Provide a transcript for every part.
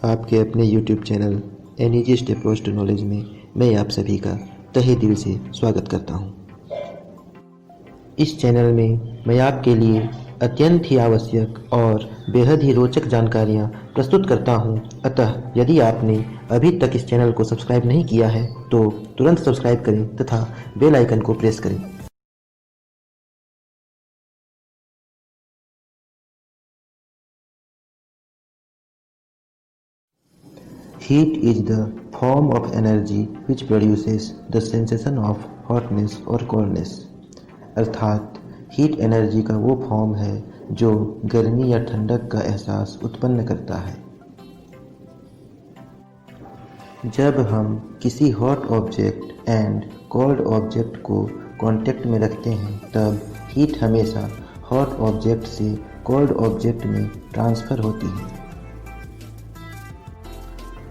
आपके अपने YouTube channel NEG step to knowledge में मैं आप सभी का तहे दिल से स्वागत करता हूं। इस चैनल में मैं आपके लिए अत्यंत ही आवश्यक और बेहद ही रोचक जानकारियां प्रस्तुत करता हूं। अतः यदि आपने अभी तक इस चैनल को सब्सक्राइब नहीं किया है तो तुरंत सब्सक्राइब करें तथा बेल आइकन को प्रेस करें। Heat is the form of energy which produces the sensation of hotness or coldness। अर्थात हीट एनर्जी का वो फॉर्म है जो गर्मी या ठंडक का एहसास उत्पन्न करता है। जब हम किसी hot object and cold object को कांटेक्ट में रखते हैं तब हीट हमेशा हॉट ऑब्जेक्ट से कोल्ड ऑब्जेक्ट में ट्रांसफ़र होती है।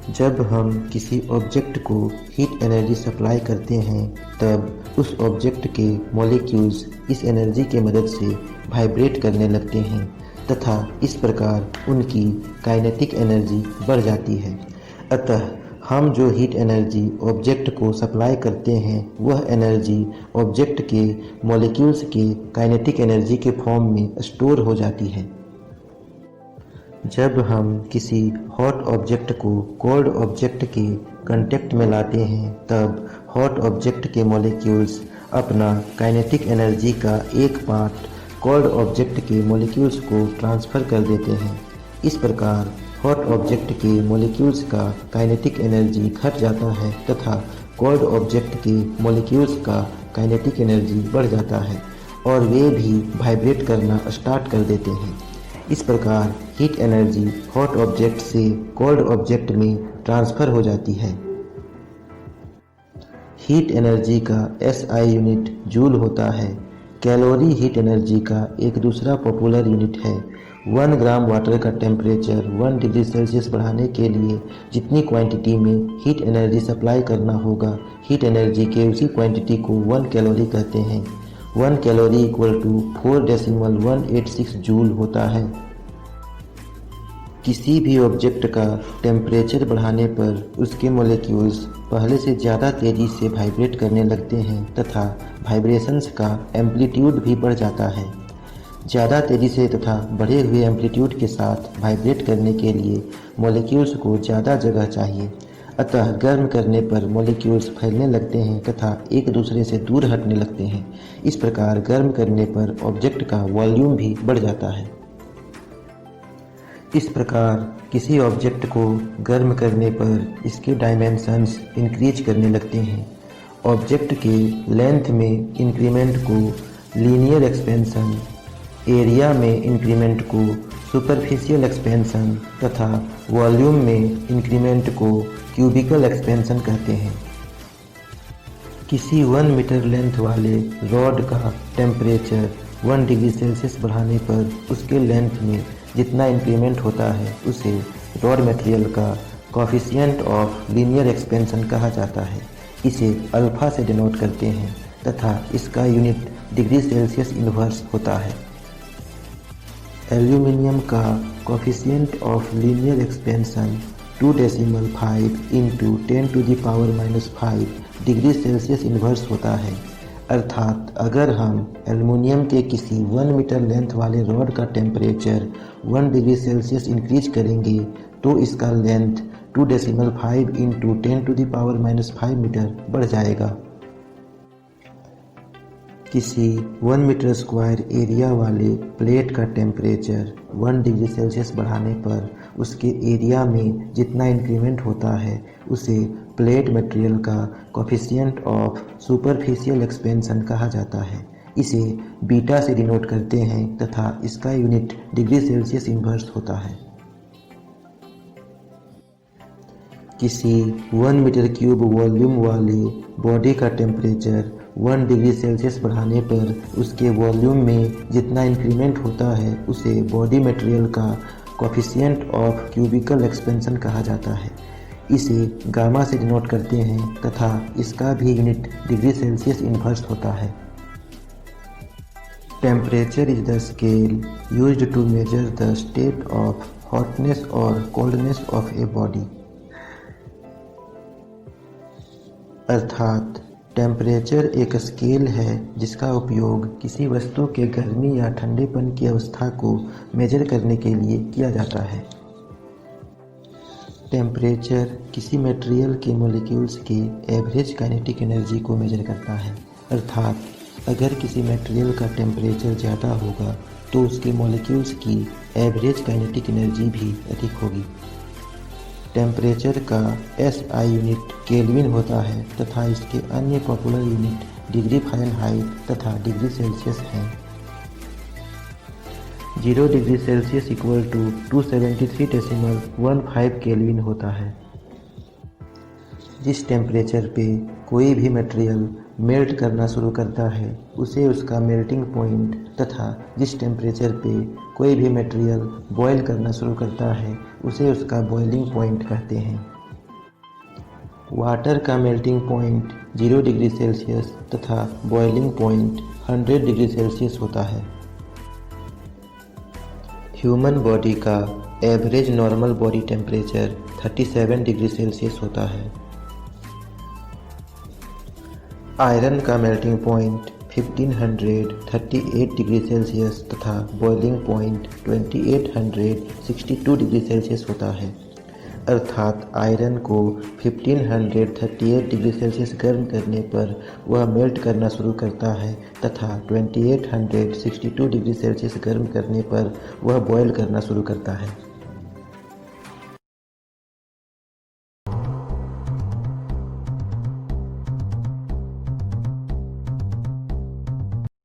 जब हम किसी ऑब्जेक्ट को हीट एनर्जी सप्लाई करते हैं तब उस ऑब्जेक्ट के मॉलिक्यूल्स इस एनर्जी के मदद से वाइब्रेट करने लगते हैं तथा इस प्रकार उनकी काइनेटिक एनर्जी बढ़ जाती है। अतः हम जो हीट एनर्जी ऑब्जेक्ट को सप्लाई करते हैं वह एनर्जी ऑब्जेक्ट के मॉलिक्यूल्स के काइनेटिक एनर्जी के फॉर्म में स्टोर हो जाती है। जब हम किसी हॉट ऑब्जेक्ट को कोल्ड ऑब्जेक्ट के कांटेक्ट में लाते हैं तब हॉट ऑब्जेक्ट के मॉलिक्यूल्स अपना काइनेटिक एनर्जी का एक पार्ट कोल्ड ऑब्जेक्ट के मॉलिक्यूल्स को ट्रांसफ़र कर देते हैं। इस प्रकार हॉट ऑब्जेक्ट के मॉलिक्यूल्स का काइनेटिक एनर्जी घट जाता है तथा कोल्ड ऑब्जेक्ट के मॉलिक्यूल्स का काइनेटिक एनर्जी बढ़ जाता है और वे भी वाइब्रेट करना स्टार्ट कर देते हैं। इस प्रकार हीट एनर्जी हॉट ऑब्जेक्ट से कोल्ड ऑब्जेक्ट में ट्रांसफ़र हो जाती है। हीट एनर्जी का SI यूनिट जूल होता है। कैलोरी हीट एनर्जी का एक दूसरा पॉपुलर यूनिट है। 1 ग्राम वाटर का टेम्परेचर 1 डिग्री सेल्सियस बढ़ाने के लिए जितनी क्वांटिटी में हीट एनर्जी सप्लाई करना होगा, हीट एनर्जी के उसी क्वांटिटी को 1 कैलोरी कहते हैं। 1 कैलोरी इक्वल टू 4.186 जूल होता है। किसी भी ऑब्जेक्ट का टेम्परेचर बढ़ाने पर उसके मॉलिक्यूल्स पहले से ज़्यादा तेज़ी से वाइब्रेट करने लगते हैं तथा वाइब्रेशंस का एम्पलीट्यूड भी बढ़ जाता है। ज़्यादा तेज़ी से तथा बढ़े हुए एम्पलीट्यूड के साथ वाइब्रेट करने के लिए मॉलिक्यूल्स को ज़्यादा जगह चाहिए। अतः गर्म करने पर मॉलिक्यूल्स फैलने लगते हैं तथा एक दूसरे से दूर हटने लगते हैं। इस प्रकार गर्म करने पर ऑब्जेक्ट का वॉल्यूम भी बढ़ जाता है। इस प्रकार किसी ऑब्जेक्ट को गर्म करने पर इसके डायमेंशंस इंक्रीज करने लगते हैं। ऑब्जेक्ट के लेंथ में इंक्रीमेंट को लीनियर एक्सपेंशन, एरिया में इंक्रीमेंट को सुपरफिशियल एक्सपेंशन तथा वॉल्यूम में इंक्रीमेंट को क्यूबिकल एक्सपेंशन कहते हैं। किसी 1 मीटर लेंथ वाले रॉड का टेम्परेचर 1 डिग्री सेल्सियस बढ़ाने पर उसके लेंथ में जितना इंक्रीमेंट होता है उसे रॉड मटेरियल का कोफिशिएंट ऑफ लीनियर एक्सपेंशन कहा जाता है। इसे अल्फा से डिनोट करते हैं तथा इसका यूनिट डिग्री सेल्सियस इन्वर्स होता है। एल्यूमिनियम का coefficient of linear expansion 2.5 into 10⁻⁵ degree Celsius inverse होता है। अर्थात अगर हम एल्युमिनियम के किसी 1 मीटर लेंथ वाले रॉड का टेम्परेचर 1 डिग्री सेल्सियस इंक्रीज करेंगे तो इसका लेंथ 2.5 इंटू 10⁻⁵ मीटर बढ़ जाएगा। किसी 1 मीटर स्क्वायर एरिया वाले प्लेट का टेम्परेचर 1 डिग्री सेल्सियस बढ़ाने पर उसके एरिया में जितना इंक्रीमेंट होता है उसे प्लेट मटेरियल का कोफिशिएंट ऑफ सुपरफिशियल एक्सपेंशन कहा जाता है। इसे बीटा से डिनोट करते हैं तथा इसका यूनिट डिग्री सेल्सियस इन्वर्स होता है। किसी 1 मीटर क्यूब वॉल्यूम वाले बॉडी का टेम्परेचर 1 डिग्री सेल्सियस बढ़ाने पर उसके वॉल्यूम में जितना इंक्रीमेंट होता है उसे बॉडी मटेरियल का कोफिशिएंट ऑफ क्यूबिकल एक्सपेंशन कहा जाता है। इसे गामा से डिनोट करते हैं तथा इसका भी यूनिट डिग्री सेल्सियस इन्वर्स होता है। Temperature is the scale used to measure the state of hotness और कोल्डनेस ऑफ ए बॉडी, अर्थात टेम्परेचर एक स्केल है जिसका उपयोग किसी वस्तु के गर्मी या ठंडेपन की अवस्था को मेजर करने के लिए किया जाता है। टेम्परेचर किसी मटेरियल के मॉलिक्यूल्स की एवरेज काइनेटिक एनर्जी को मेजर करता है, अर्थात अगर किसी मटेरियल का टेम्परेचर ज़्यादा होगा तो उसके मॉलिक्यूल्स की एवरेज काइनेटिक एनर्जी भी अधिक होगी। टेम्परेचर का SI यूनिट केल्विन होता है तथा इसके अन्य पॉपुलर यूनिट डिग्री फ़ारेनहाइट तथा डिग्री सेल्सियस हैं। 0 degree Celsius equal to 273.15 kelvin होता है। जिस टेम्परेचर पे कोई भी मटेरियल मेल्ट करना शुरू करता है उसे उसका मेल्टिंग पॉइंट तथा जिस टेम्परेचर पे कोई भी मटेरियल बॉयल करना शुरू करता है उसे उसका बॉइलिंग पॉइंट कहते हैं। वाटर का मेल्टिंग पॉइंट 0 डिग्री सेल्सियस तथा बॉइलिंग पॉइंट 100 डिग्री सेल्सियस होता है। ह्यूमन बॉडी का average normal body temperature 37 degree Celsius होता है। आयरन का मेल्टिंग पॉइंट 1538 डिग्री सेल्सियस तथा बॉइलिंग पॉइंट 2862 डिग्री सेल्सियस होता है, अर्थात आयरन को 1538 डिग्री सेल्सियस गर्म करने पर वह मेल्ट करना शुरू करता है तथा 2862 डिग्री सेल्सियस गर्म करने पर वह बॉयल करना शुरू करता है।